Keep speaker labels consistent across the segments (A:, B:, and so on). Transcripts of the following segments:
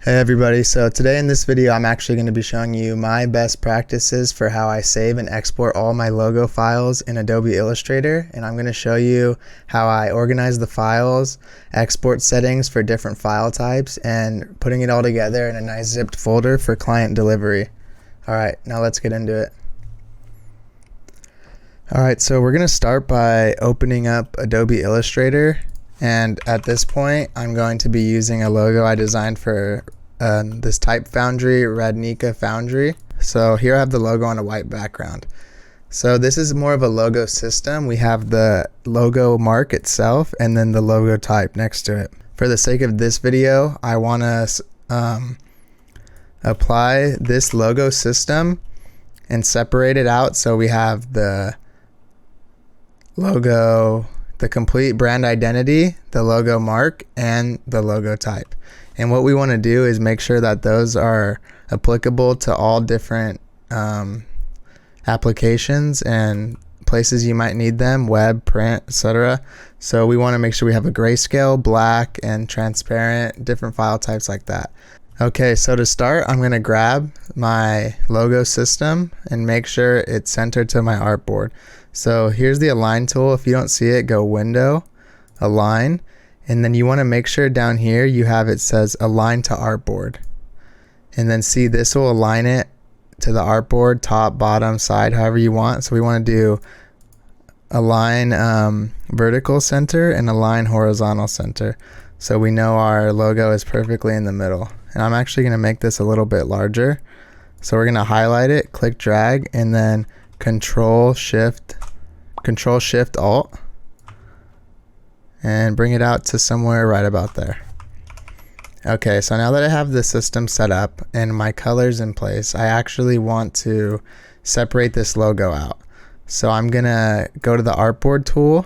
A: Hey everybody, so today in this video I'm actually going to be showing you my best practices for how I save and export all my logo files in Adobe Illustrator, and I'm going to show you how I organize the files, export settings for different file types, and putting it all together in a nice zipped folder for client delivery. Alright, now let's get into it. Alright, so we're going to start by opening up Adobe Illustrator. And at this point, I'm going to be using a logo I designed for this Type Foundry, Radnica Foundry. So here I have the logo on a white background. So this is more of a logo system. We have the logo mark itself and then the logo type next to it. For the sake of this video, I want to apply this logo system and separate it out so we have the logo, the complete brand identity, the logo mark, and the logo type. And what we want to do is make sure that those are applicable to all different applications and places you might need them, web, print, etc. So we want to make sure we have a grayscale, black, and transparent, different file types like that. Okay, so to start, I'm going to grab my logo system and make sure it's centered to my artboard. So here's the align tool. If you don't see it, go window, align, and then you want to make sure down here you have it says align to artboard. And then see, this will align it to the artboard, top, bottom, side, however you want. So we want to do align vertical center and align horizontal center. So we know our logo is perfectly in the middle. And I'm actually going to make this a little bit larger. So we're going to highlight it, click drag, and then Control Shift Alt, and bring it out to somewhere right about there. Okay, so now that I have the system set up and my colors in place, I actually want to separate this logo out. So I'm gonna go to the Artboard tool,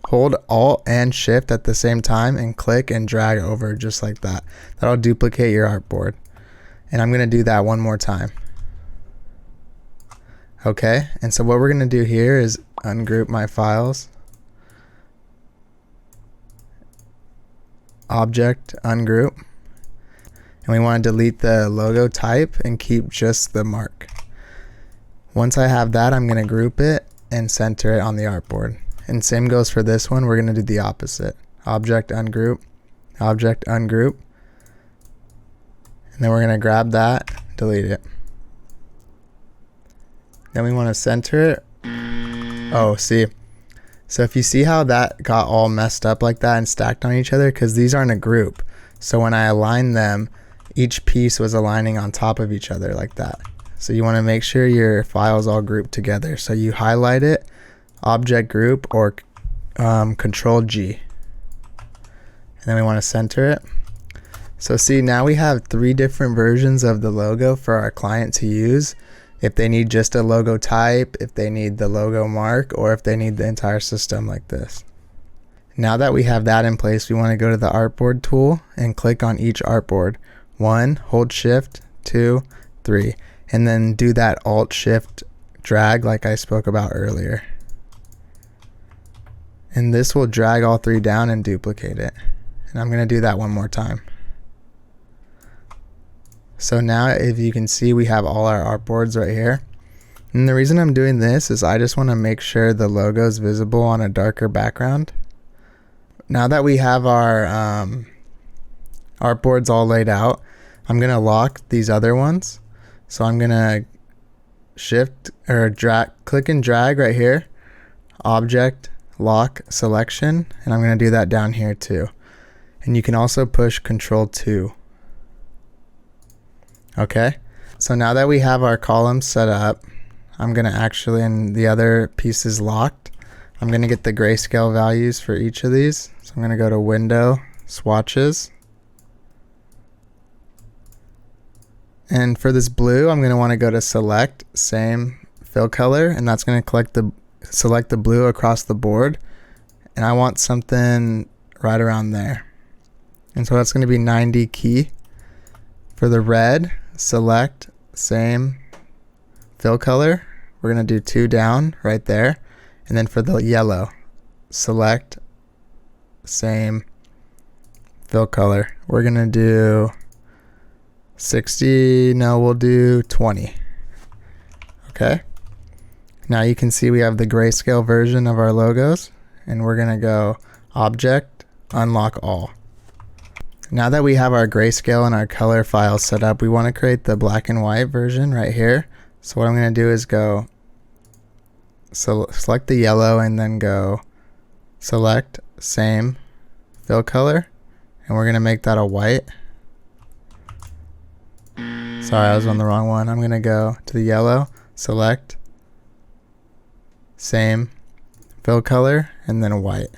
A: hold Alt and Shift at the same time, and click and drag over just like that. That'll duplicate your artboard. And I'm gonna do that one more time. Okay, and so what we're gonna do here is ungroup my files, object, ungroup, and we want to delete the logo type and keep just the mark. Once I have that, I'm gonna group it and center it on the artboard. And same goes for this one. We're gonna do the opposite. Object, ungroup, object, ungroup, and then we're gonna grab that, delete it. Then we want to center it. Oh, see. So if you see how that got all messed up like that and stacked on each other, because these aren't a group. So when I aligned them, each piece was aligning on top of each other like that. So you want to make sure your files all grouped together. So you highlight it, object group, or Control G. And then we want to center it. So see, now we have 3 different versions of the logo for our client to use. If they need just a logo type, if they need the logo mark, or if they need the entire system like this. Now that we have that in place, we want to go to the Artboard tool and click on each artboard. 1, hold Shift, 2, 3, and then do that Alt Shift drag like I spoke about earlier. And this will drag all 3 down and duplicate it. And I'm going to do that one more time. So now if you can see, we have all our artboards right here. And the reason I'm doing this is I just want to make sure the logo is visible on a darker background. Now that we have our artboards all laid out, I'm going to lock these other ones. So I'm going to shift or drag, click and drag right here, object, lock, selection, and I'm going to do that down here too. And you can also push Control 2. Okay, so now that we have our columns set up, I'm going to actually, and the other pieces locked, I'm going to get the grayscale values for each of these. So I'm going to go to Window, Swatches. And for this blue, I'm going to want to go to Select, Same Fill Color, and that's going to select the blue across the board. And I want something right around there. And so that's going to be 90 key. For the red, select, same, fill color. We're going to do 2 down right there. And then for the yellow, select, same, fill color. We're going to do 60, no, we'll do 20. Okay. Now you can see we have the grayscale version of our logos, and we're gonna go Object, Unlock All. Now that we have our grayscale and our color files set up, we want to create the black and white version right here. So what I'm gonna do is go select the yellow and then go select same fill color, and we're gonna make that a white. Sorry, I was on the wrong one. I'm gonna go to the yellow, select same fill color, and then a white.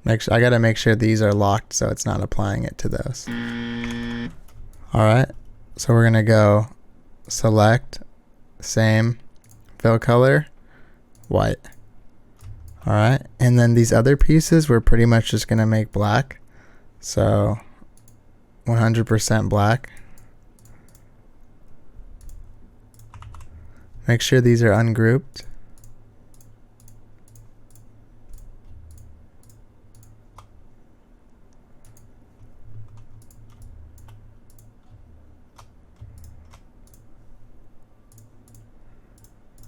A: I gotta make sure these are locked so it's not applying it to those. Alright, so we're gonna go select same fill color, white. Alright, and then these other pieces we're pretty much just gonna make black. So 100% black. Make sure these are ungrouped.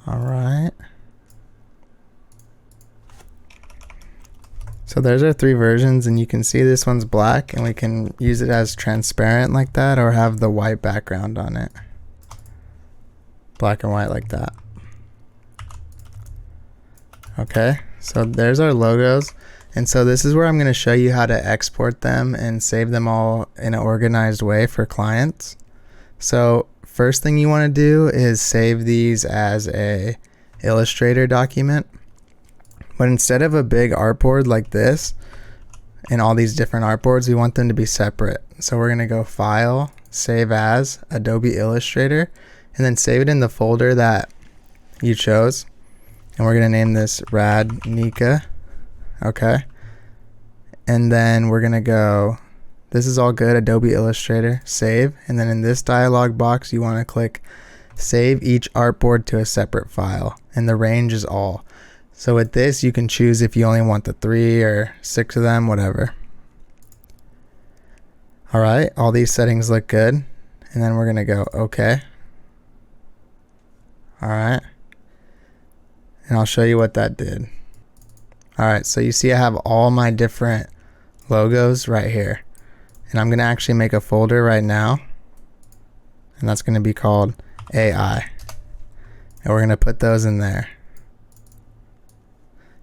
A: All right. So there's our 3 versions, and you can see this one's black, and we can use it as transparent like that, or have the white background on it. Black and white like that. Okay, so there's our logos. And so this is where I'm going to show you how to export them and save them all in an organized way for clients. So first thing you want to do is save these as a Illustrator document. But instead of a big artboard like this and all these different artboards, we want them to be separate. So we're going to go File, Save As, Adobe Illustrator, and then save it in the folder that you chose. And we're going to name this Rad Nika. Okay. And then we're going to go, this is all good, Adobe Illustrator, save. And then in this dialog box, you want to click Save each artboard to a separate file. And the range is all. So with this, you can choose if you only want the 3 or 6 of them, whatever. All right, all these settings look good. And then we're going to go OK. All right. And I'll show you what that did. All right, so you see I have all my different logos right here. And I'm going to actually make a folder right now. And that's going to be called AI. And we're going to put those in there.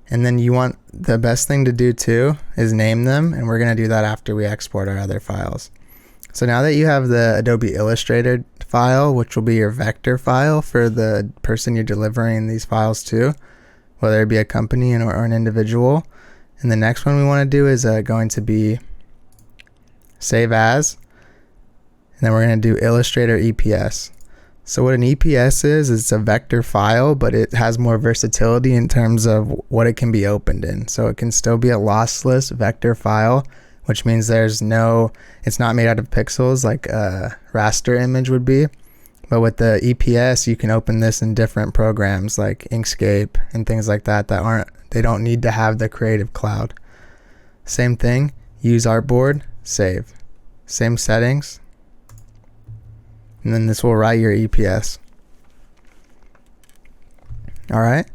A: And then you want, the best thing to do too is name them, and we're going to do that after we export our other files. So now that you have the Adobe Illustrator file, which will be your vector file for the person you're delivering these files to, whether it be a company or an individual, and the next one we want to do is going to be Save As, and then we're going to do Illustrator EPS. So what an EPS is it's a vector file, but it has more versatility in terms of what it can be opened in. So it can still be a lossless vector file, which means it's not made out of pixels like a raster image would be. But with the EPS, you can open this in different programs like Inkscape and things like that they don't need to have the Creative Cloud. Same thing, use Artboard, save. Same settings. And then this will write your EPS. All right.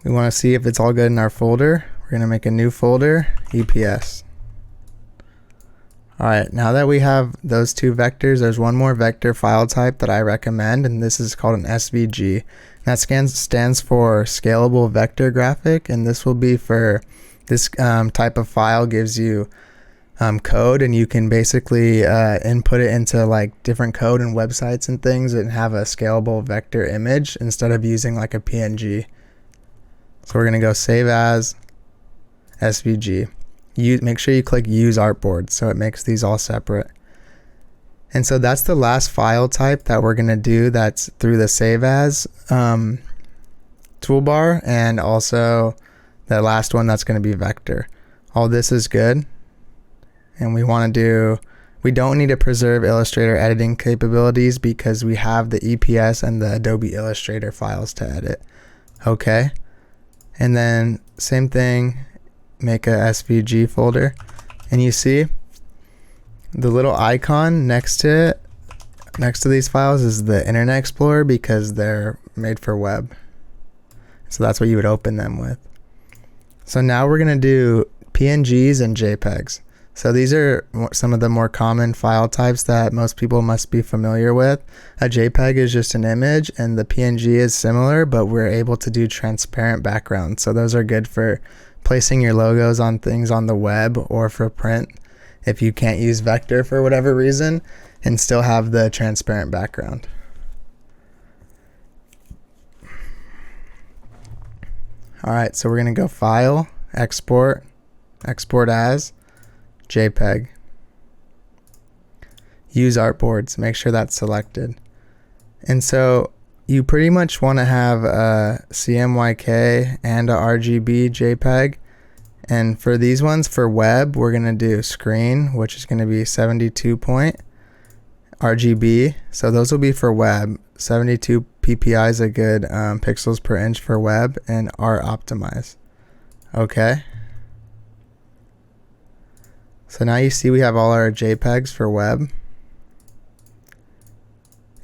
A: We want to see if it's all good in our folder. We're going to make a new folder, EPS. All right. Now that we have those 2 vectors, there's one more vector file type that I recommend, and this is called an SVG. That stands for Scalable Vector Graphic, and this will be for this type of file gives you code, and you can basically input it into like different code and websites and things and have a scalable vector image instead of using like a PNG. So we're going to go Save As, SVG. Make sure you click Use Artboard so it makes these all separate. And so that's the last file type that we're going to do that's through the Save As toolbar, and also the last one that's going to be vector. All this is good. And we don't need to preserve Illustrator editing capabilities because we have the EPS and the Adobe Illustrator files to edit. Okay. And then same thing, make a SVG folder. And you see The little icon next to it, next to these files, is the Internet Explorer because they're made for web. So that's what you would open them with. So now we're going to do PNGs and JPEGs. So these are some of the more common file types that most people must be familiar with. A JPEG is just an image, and the PNG is similar, but we're able to do transparent backgrounds. So those are good for placing your logos on things on the web or for print if you can't use vector for whatever reason and still have the transparent background. All right, so we're going to go File, Export, Export As, JPEG. Use Artboards, make sure that's selected. And so you pretty much want to have a CMYK and a RGB JPEG. And for these ones, for web, we're going to do screen, which is going to be 72 point RGB. So those will be for web. 72 ppi is a good pixels per inch for web, and R optimize. Okay. So now you see we have all our JPEGs for web.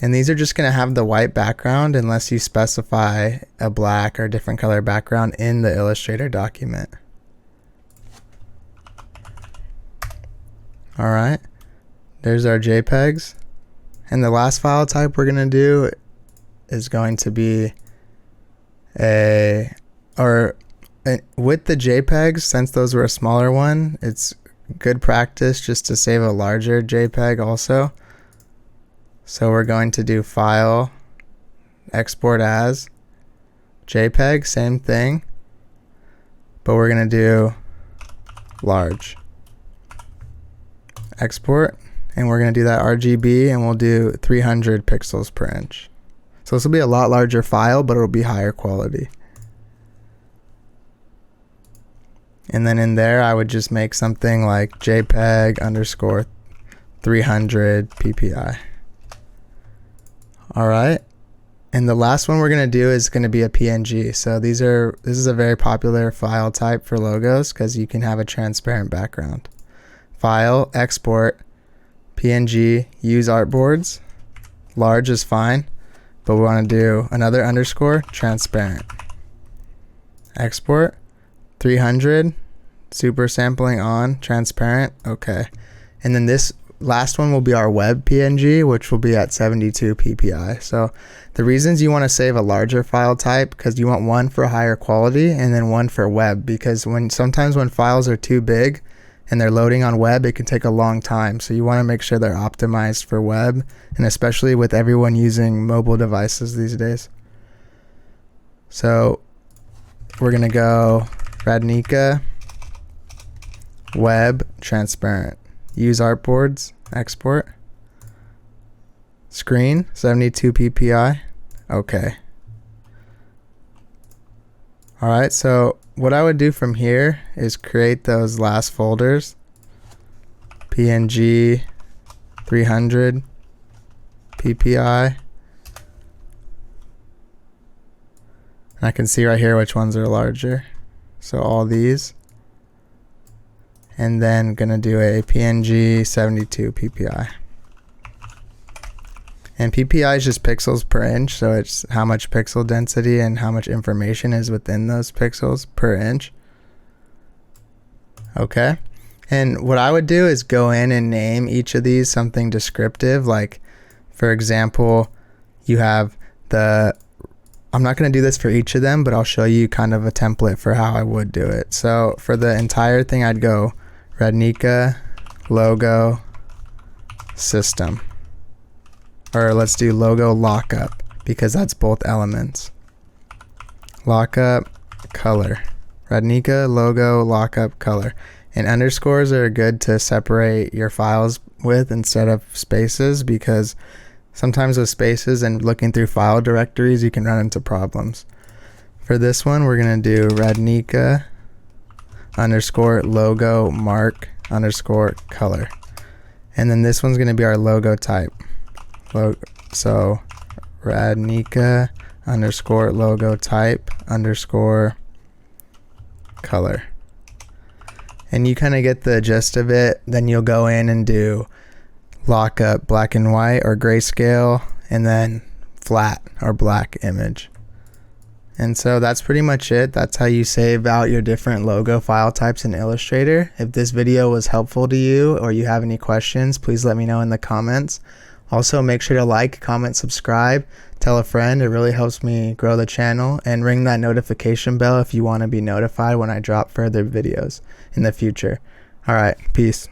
A: And these are just going to have the white background unless you specify a black or different color background in the Illustrator document. All right, there's our JPEGs. And the last file type we're going to do is going to be with the JPEGs, since those were a smaller one, it's good practice just to save a larger JPEG also. So we're going to do File, Export As, JPEG, same thing, but we're going to do large. Export, and we're going to do that RGB, and we'll do 300 pixels per inch. So this will be a lot larger file, but it'll be higher quality. And then in there, I would just make something like JPEG underscore 300 ppi. All right. And the last one we're going to do is going to be a PNG. So this is a very popular file type for logos because you can have a transparent background. File, Export, PNG, use Artboards. Large is fine, but we want to do another underscore, transparent. Export, 300, super sampling on, transparent, okay. And then this last one will be our web PNG, which will be at 72 ppi. So the reasons you want to save a larger file type, because you want one for higher quality and then one for web, because sometimes when files are too big and they're loading on web, it can take a long time. So you want to make sure they're optimized for web, and especially with everyone using mobile devices these days. So we're going to go Radnika, web, transparent. Use Artboards, export. Screen, 72 ppi. Okay. All right, so what I would do from here is create those last folders. PNG, 300 ppi. And I can see right here which ones are larger. So all these. And then gonna do a PNG 72 ppi. And ppi is just pixels per inch, so it's how much pixel density and how much information is within those pixels per inch. Okay. And what I would do is go in and name each of these something descriptive. Like, for example, you have I'm not going to do this for each of them, but I'll show you kind of a template for how I would do it. So for the entire thing, I'd go Radnika, logo, system. Or let's do logo lockup, because that's both elements. Lockup, color. Radnika, logo, lockup, color. And underscores are good to separate your files with instead of spaces, because sometimes with spaces and looking through file directories, you can run into problems. For this one, we're going to do Radnika underscore logo mark underscore color. And then this one's going to be our logo type. So Radnika underscore logo type underscore color. And you kind of get the gist of it. Then you'll go in and do lockup black and white or grayscale, and then flat or black image. And so that's pretty much it. That's how you save out your different logo file types in Illustrator. If this video was helpful to you or you have any questions, please let me know in the comments. Also, make sure to like, comment, subscribe, tell a friend. It really helps me grow the channel, and ring that notification bell if you want to be notified when I drop further videos in the future. All right, peace.